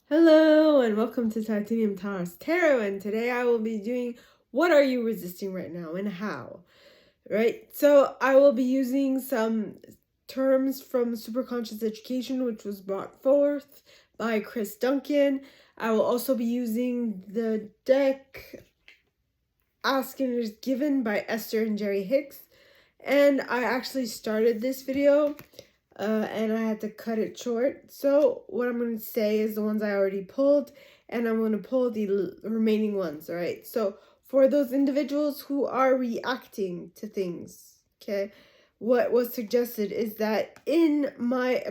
Hello and welcome to Titanium Taurus Tarot, and today I will be doing what are you resisting right now and how, right? So I will be using some terms from Superconscious Education, which was brought forth by Chris Duncan. I will also be using the deck Ask and It Is Given by Esther and Jerry Hicks, and I actually started this video and I had to cut it short. So what I'm going to say is the ones I already pulled, and I'm going to pull the remaining ones, all right? So for those individuals who are reacting to things, okay, what was suggested is that in my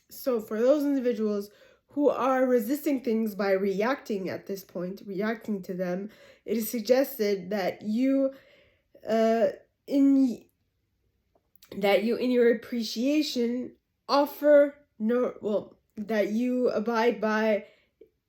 so for those individuals who are resisting things by reacting at this point, reacting to them, it is suggested that you in your appreciation offer that you abide by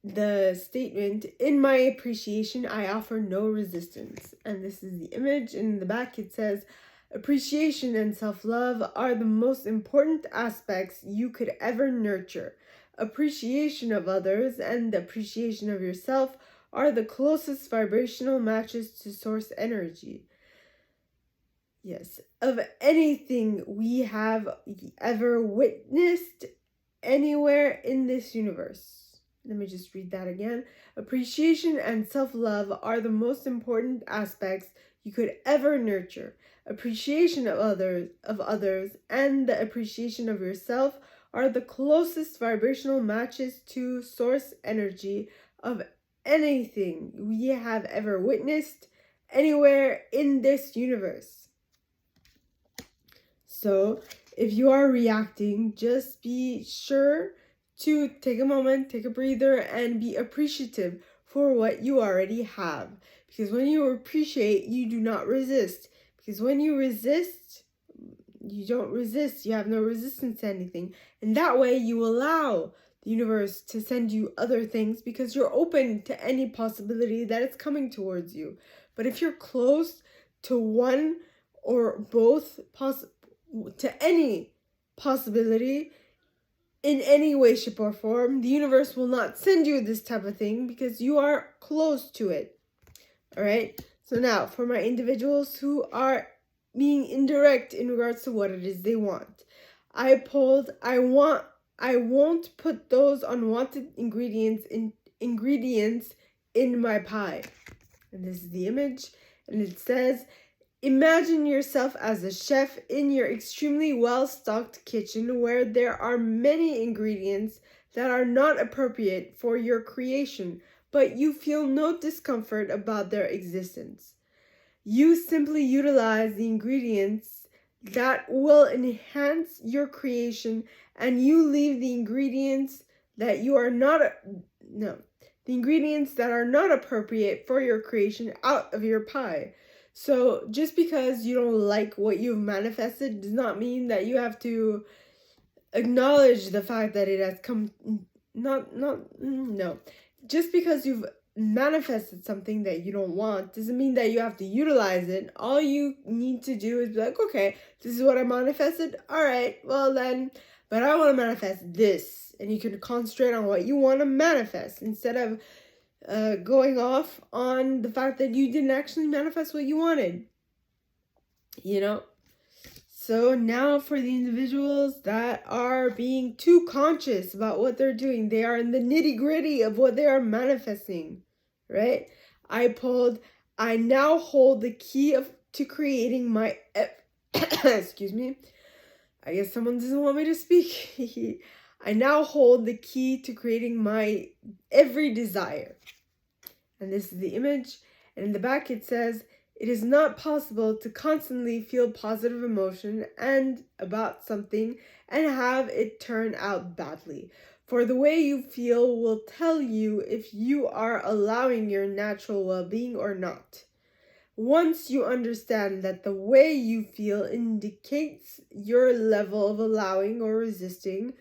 the statement, in my appreciation I offer no resistance. And this is the image. In the back it says, appreciation and self-love are the most important aspects you could ever nurture. Appreciation of others and appreciation of yourself are the closest vibrational matches to source energy. Yes, of anything we have ever witnessed anywhere in this universe. Let me just read that again. Appreciation and self-love are the most important aspects you could ever nurture. Appreciation of others and the appreciation of yourself are the closest vibrational matches to source energy of anything we have ever witnessed anywhere in this universe. So if you are reacting, just be sure to take a moment, take a breather, and be appreciative for what you already have. Because when you appreciate, you do not resist. Because when you resist, you don't resist. You have no resistance to anything. And that way you allow the universe to send you other things because you're open to any possibility that it's coming towards you. But if you're close to one or both to any possibility in any way, shape, or form, the universe will not send you this type of thing because you are close to it. All right. So now for my individuals who are being indirect in regards to what it is they want, I pulled, I won't put those unwanted ingredients in my pie. And this is the image, and it says, imagine yourself as a chef in your extremely well-stocked kitchen where there are many ingredients that are not appropriate for your creation, but you feel no discomfort about their existence. You simply utilize the ingredients that will enhance your creation, and you leave the ingredients that the ingredients that are not appropriate for your creation out of your pie. So just because you don't like what you've manifested does not mean that you have to acknowledge the fact that it has come. No. Just because you've manifested something that you don't want doesn't mean that you have to utilize it. All you need to do is be like, okay, this is what I manifested. All right, well then, but I want to manifest this. And you can concentrate on what you want to manifest instead of going off on the fact that you didn't actually manifest what you wanted. So now for the individuals that are being too conscious about what they're doing, they are in the nitty-gritty of what they are manifesting, right? I now hold the key to creating my excuse me. I guess someone doesn't want me to speak. I now hold the key to creating my every desire. And this is the image. And in the back it says, it is not possible to constantly feel positive emotion and about something and have it turn out badly. For the way you feel will tell you if you are allowing your natural well-being or not. Once you understand that the way you feel indicates your level of allowing or resisting,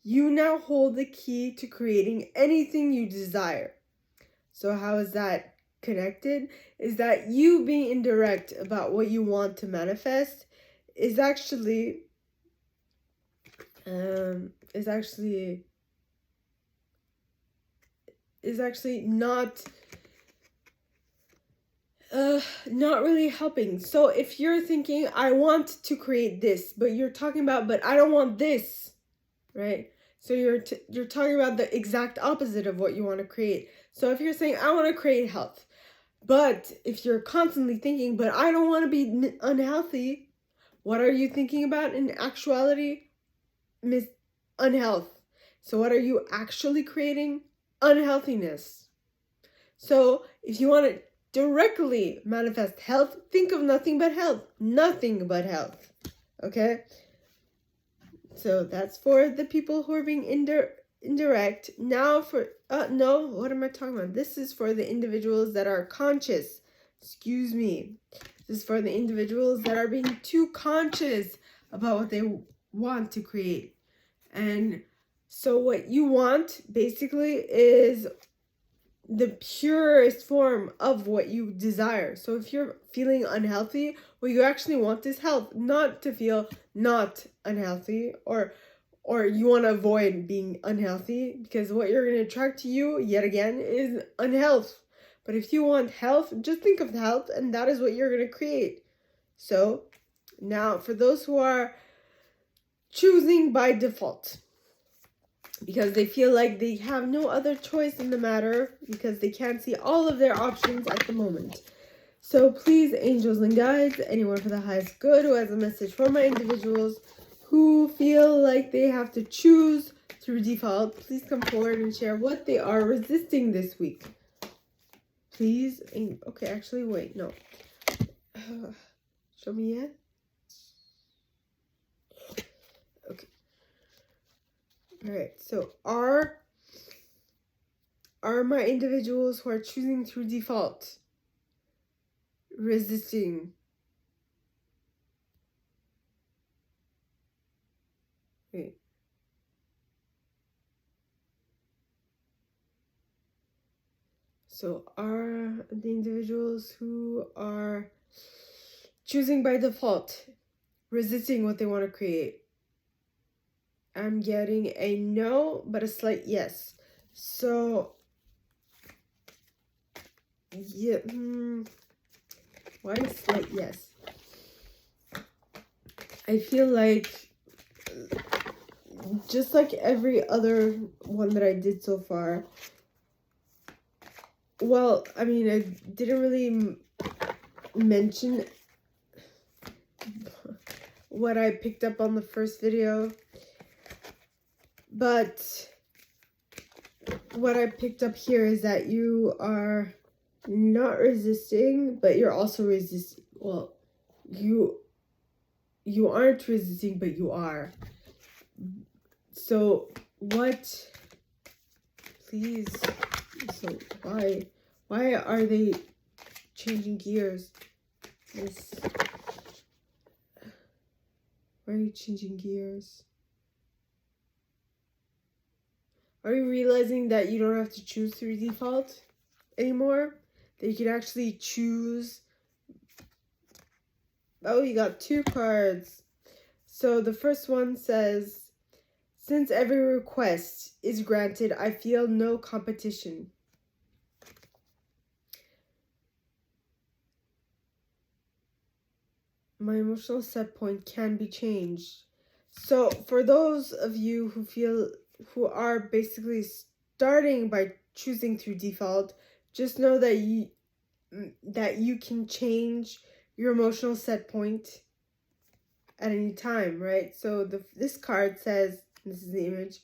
you now hold the key to creating anything you desire. So how is that connected? Is that you being indirect about what you want to manifest is actually is actually not really helping. So if you're thinking, I want to create this, but you're talking about, but I don't want this, right? So you're talking about the exact opposite of what you want to create. So if you're saying, I want to create health, but if you're constantly thinking, but I don't want to be unhealthy, what are you thinking about in actuality? Unhealth. So what are you actually creating? Unhealthiness. So if you want to directly manifest health, think of nothing but health. Nothing but health. Okay? So that's for the people who are being indirect. Now for, no, what am I talking about? This is for the individuals that are conscious. Excuse me. This is for the individuals that are being too conscious about what they want to create. And so what you want basically is the purest form of what you desire. So if you're feeling unhealthy, what you actually want is health, not to feel not unhealthy, or you want to avoid being unhealthy, because what you're going to attract to you yet again is unhealth. But if you want health, just think of health, and that is what you're going to create. So now for those who are choosing by default, because they feel like they have no other choice in the matter, because they can't see all of their options at the moment. So please, angels and guides, anyone for the highest good who has a message for my individuals who feel like they have to choose through default, please come forward and share what they are resisting this week. Please. Okay, actually, wait, no. Show me yet? Okay. All right, so are my individuals who are choosing through default resisting? Wait. So are the individuals who are choosing by default resisting what they want to create? I'm getting a no, but a slight yes. So, yeah, why a slight yes? I feel like, just like every other one that I did so far, well, I mean, I didn't really mention what I picked up on the first video, but what I picked up here is that you are not resisting, but you're also resisting. Well, you aren't resisting, but you are. So what, please, so why are they changing gears? Why are you changing gears? Are you realizing that you don't have to choose through default anymore? That you can actually choose. Oh, you got two cards. So the first one says, since every request is granted, I feel no competition. My emotional set point can be changed. So for those of you who are basically starting by choosing through default, just know that you can change your emotional set point at any time, right? So this card says, this is the image,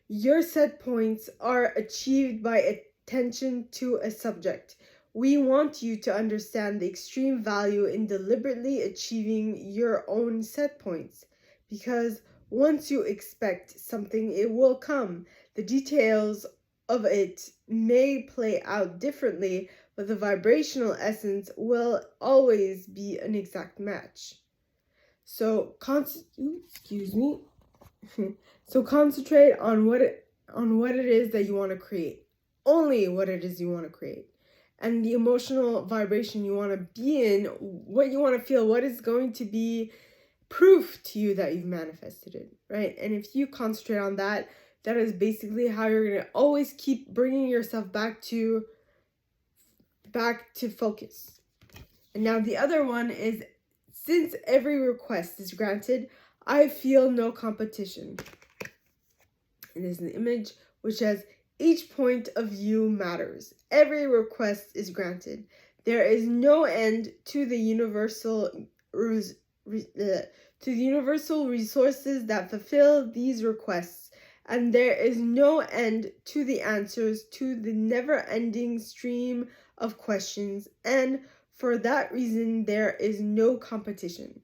your set points are achieved by attention to a subject. We want you to understand the extreme value in deliberately achieving your own set points, because once you expect something, it will come. The details of it may play out differently, but the vibrational essence will always be an exact match. So excuse me. So concentrate on what it is that you want to create. Only what it is you want to create. And the emotional vibration you want to be in, what you want to feel, what is going to be proof to you that you've manifested it, right? And if you concentrate on that, that is basically how you're going to always keep bringing yourself back to focus. And now the other one is, since every request is granted, I feel no competition. And there's an image which says, each point of view matters. Every request is granted. There is no end to the universal resources that fulfill these requests, and there is no end to the answers to the never-ending stream of questions, and for that reason there is no competition.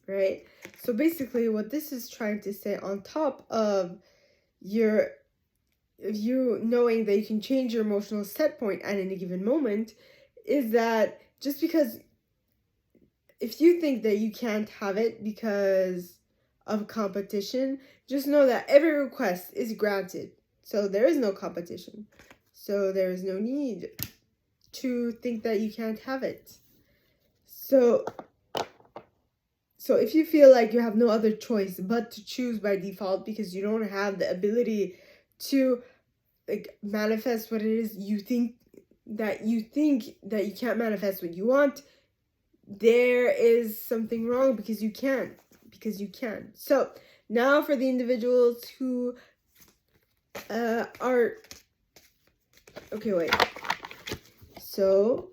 Right? So basically what this is trying to say, on top of you knowing that you can change your emotional set point at any given moment, is that just because if you think that you can't have it because of competition, just know that every request is granted. So there is no competition. So there is no need to think that you can't have it. So if you feel like you have no other choice but to choose by default because you don't have the ability to manifest what it is you think that you can't manifest what you want, there is something wrong because you can. So now for the individuals who are okay, wait. So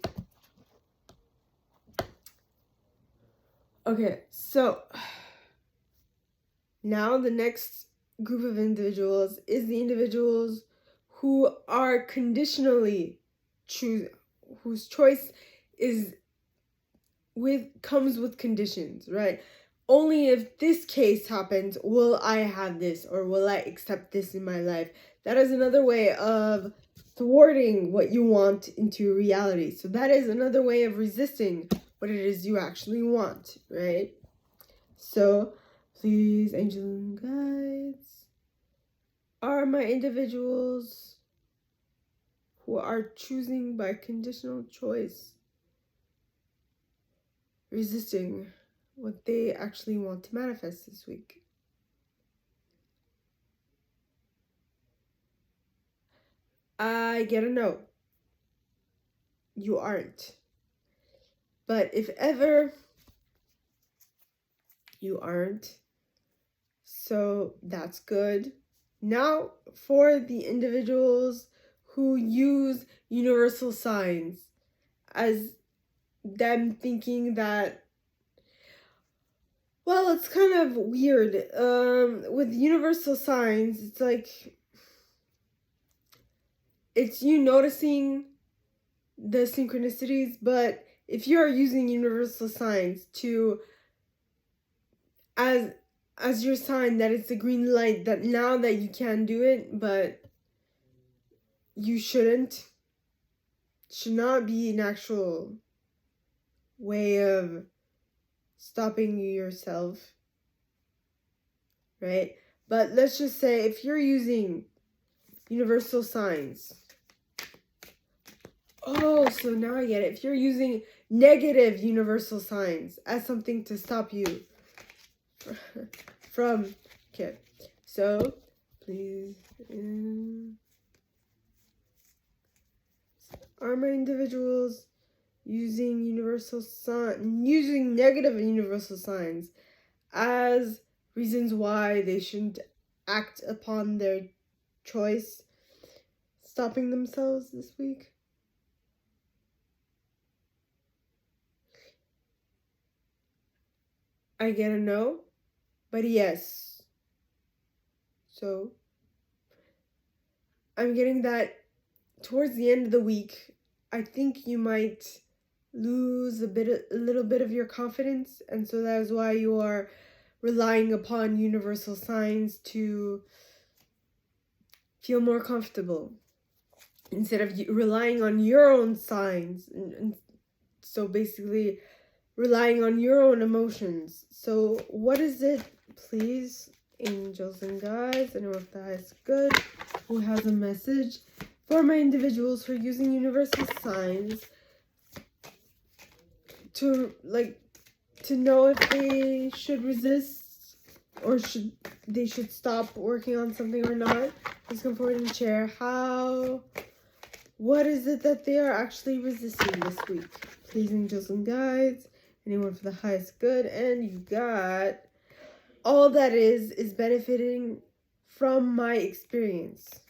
now the next group of individuals is the individuals who are conditionally whose choice comes with conditions, right? Only if this case happens will I have this, or will I accept this in my life. That is another way of thwarting what you want into reality. So that is another way of resisting what it is you actually want, right? So please, angels and guides, are my individuals who are choosing by conditional choice resisting what they actually want to manifest this week? I get a no. You aren't. But if ever you aren't, so that's good. Now for the individuals who use universal signs as them thinking that, well, it's kind of weird. With universal signs, it's like, it's you noticing the synchronicities, but if you're using universal signs to as your sign that it's a green light, that now that you can do it, but you should not be an actual way of stopping yourself, right? But let's just say if you're using universal signs, so now I get it. If you're using negative universal signs as something to stop you from, okay, so please, are my individuals using negative universal signs as reasons why they shouldn't act upon their choice, stopping themselves this week? I get a no, but yes. So I'm getting that towards the end of the week, I think you might lose a little bit of your confidence, and so that is why you are relying upon universal signs to feel more comfortable instead of relying on your own signs, and so basically relying on your own emotions. So what is it, please, angels and guides? I know if that is good. Who has a message for my individuals who are using universal signs to know if they should resist or they should stop working on something or not. Please come forward and share what is it that they are actually resisting this week. Please, angels and guides, anyone for the highest good. And you got all that is benefiting from my experience.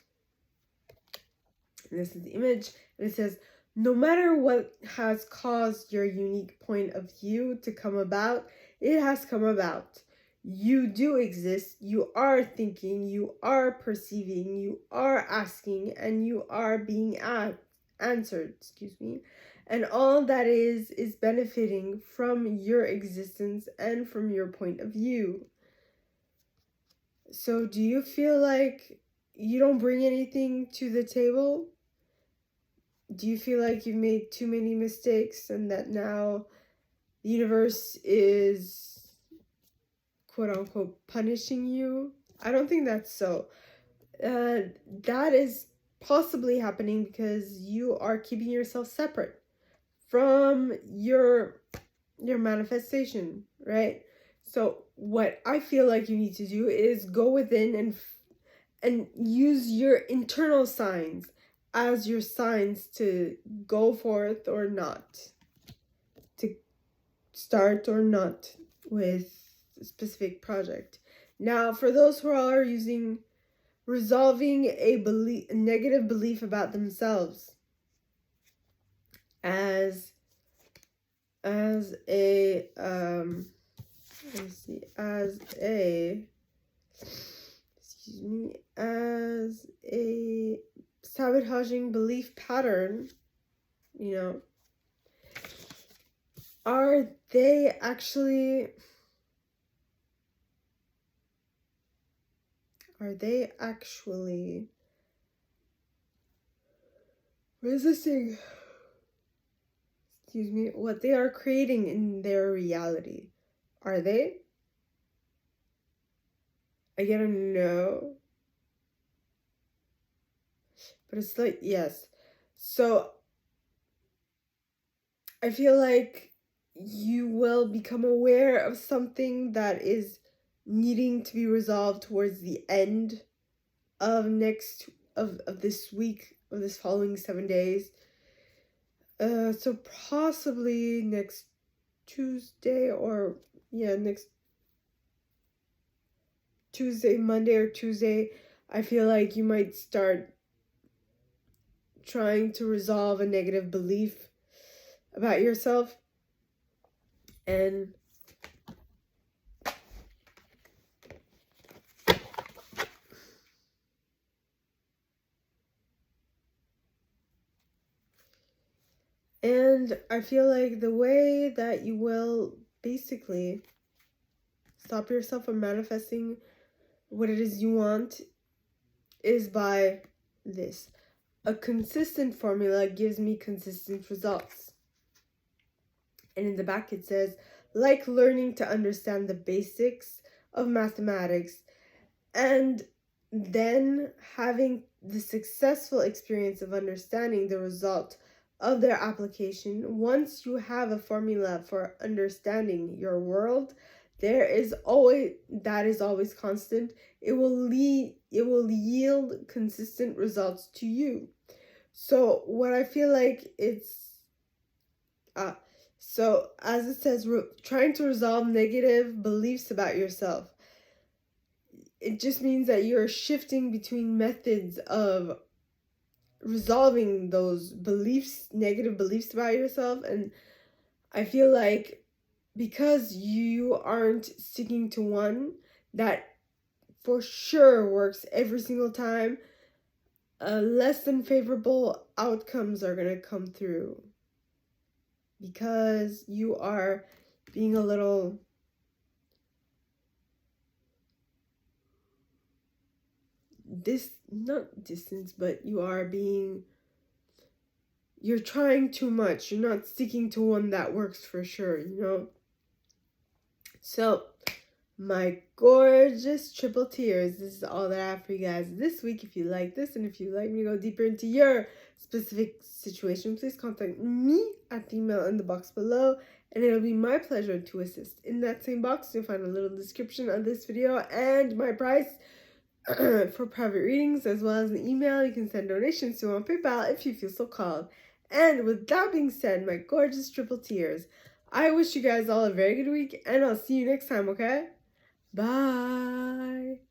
And this is the image, and it says, no matter what has caused your unique point of view to come about, it has come about. You do exist, you are thinking, you are perceiving, you are asking, and you are being answered, and all that is benefiting from your existence and from your point of view. So do you feel like you don't bring anything to the table? Do you feel like you've made too many mistakes and that now the universe is, quote unquote, punishing you? I don't think that's so. That is possibly happening because you are keeping yourself separate from your manifestation, right? So what I feel like you need to do is go within and use your internal signs as your signs to go forth or not, to start or not with a specific project. Now, for those who are resolving a negative belief about themselves as a sabotaging belief pattern, are they actually resisting what they are creating in their reality? Are they? I get a no, but it's like yes. So I feel like you will become aware of something that is needing to be resolved towards the end of this week, of this following 7 days. So possibly next Tuesday, or next Tuesday, Monday or Tuesday, I feel like you might start trying to resolve a negative belief about yourself. And I feel like the way that you will basically stop yourself from manifesting what it is you want is by this. A consistent formula gives me consistent results. And in the back it says, like learning to understand the basics of mathematics and then having the successful experience of understanding the result of their application. Once you have a formula for understanding your world, that is always constant. It will yield consistent results to you. So what I feel like so as it says, trying to resolve negative beliefs about yourself, it just means that you're shifting between methods of resolving those negative beliefs about yourself. And I feel like because you aren't sticking to one that for sure works every single time, less than favorable outcomes are going to come through because you are being a little not distance, but you're trying too much. You're not sticking to one that works for sure, So, my gorgeous triple tears, this is all that I have for you guys this week. If you like this and if you'd like me to go deeper into your specific situation, please contact me at the email in the box below. and it'll be my pleasure to assist. In that same box, you'll find a little description of this video and my price for private readings, as well as an email you can send donations to on PayPal if you feel so called. And with that being said, my gorgeous triple tears, I wish you guys all a very good week, and I'll see you next time, okay? Bye!